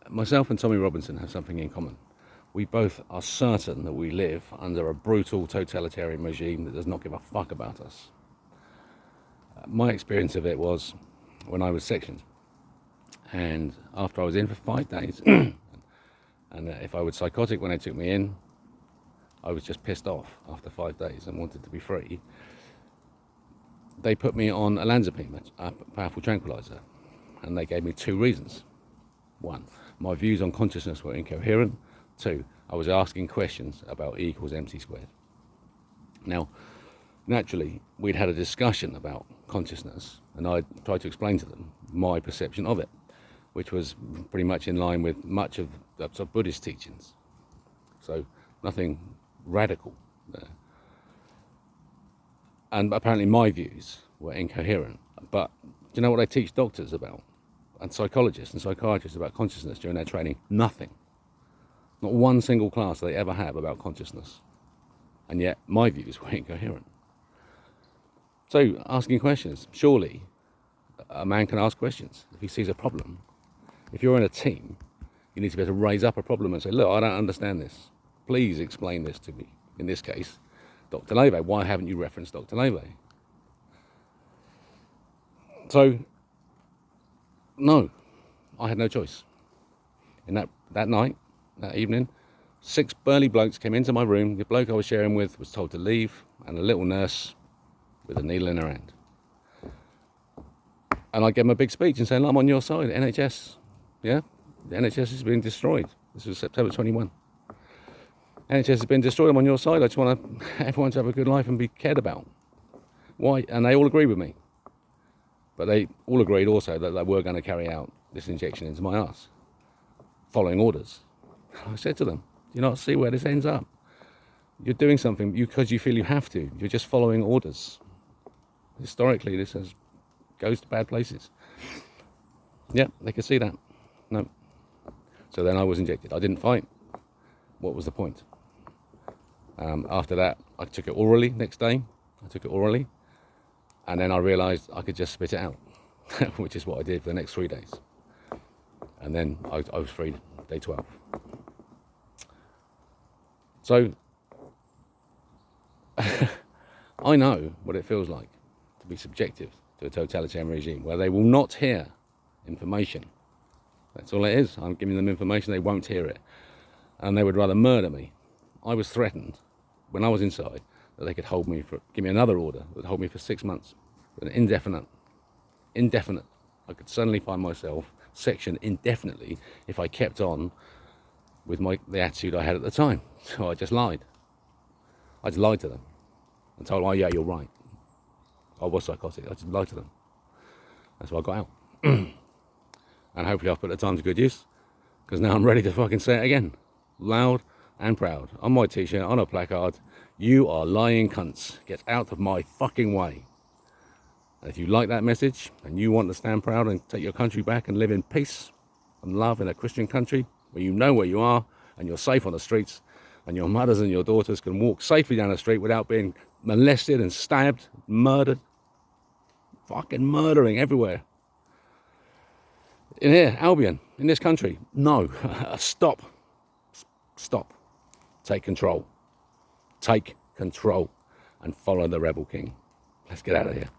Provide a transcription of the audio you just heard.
myself and Tommy Robinson have something in common. We both are certain that we live under a brutal totalitarian regime that does not give a fuck about us. My experience of it was when I was sectioned, and after I was in for 5 days, and if I was psychotic when they took me in, I was just pissed off after 5 days and wanted to be free. They put me on olanzapine, a powerful tranquilizer, and they gave me 2 reasons. 1, my views on consciousness were incoherent. 2, I was asking questions about E equals MC squared. Now, naturally, we'd had a discussion about consciousness, and I tried to explain to them my perception of it, which was pretty much in line with much of Buddhist teachings. So, nothing radical there. And apparently my views were incoherent. But do you know what I teach doctors about? And psychologists and psychiatrists about consciousness during their training? Nothing. Not one single class they ever have about consciousness. And yet my views were incoherent. So asking questions. Surely a man can ask questions if he sees a problem. If you're in a team, you need to be able to raise up a problem and say, look, I don't understand this. Please explain this to me. In this case, Dr. Leve. Why haven't you referenced Dr. Leve? So, no, I had no choice. In that night, that evening, 6 burly blokes came into my room. The bloke I was sharing with was told to leave, and a little nurse with a needle in her hand. And I gave him a big speech and saying, I'm on your side, NHS. Yeah, the NHS is being destroyed. This was September 21. NHS has been destroyed. I'm on your side. I just want everyone to have a good life and be cared about. Why? And they all agreed with me. But they all agreed also that they were going to carry out this injection into my arse, following orders. I said to them, do you not see where this ends up? You're doing something because you feel you have to. You're just following orders. Historically, this goes to bad places. Yeah, they could see that. No. So then I was injected. I didn't fight. What was the point? After that, I took it orally next day. I took it orally. And then I realised I could just spit it out, which is what I did for the next 3 days. And then I was freed, day 12. So, I know what it feels like to be subjective to a totalitarian regime where they will not hear information. That's all it is. I'm giving them information, they won't hear it. And they would rather murder me. I was threatened when I was inside that they could hold me give me another order that would hold me for 6 months, an indefinite. I could suddenly find myself sectioned indefinitely if I kept on with the attitude I had at the time. So I just lied. I just lied to them and told them, oh yeah, you're right. I was psychotic. I just lied to them. That's why I got out. And hopefully I've put the time to good use, because now I'm ready to fucking say it again. Loud and proud. On my t-shirt, on a placard, you are lying cunts. Get out of my fucking way. And if you like that message and you want to stand proud and take your country back and live in peace and love in a Christian country where you know where you are and you're safe on the streets and your mothers and your daughters can walk safely down the street without being molested and stabbed, murdered, fucking murdering everywhere. In here, Albion, in this country, no. Stop. Take control and follow the rebel king. Let's get out of here.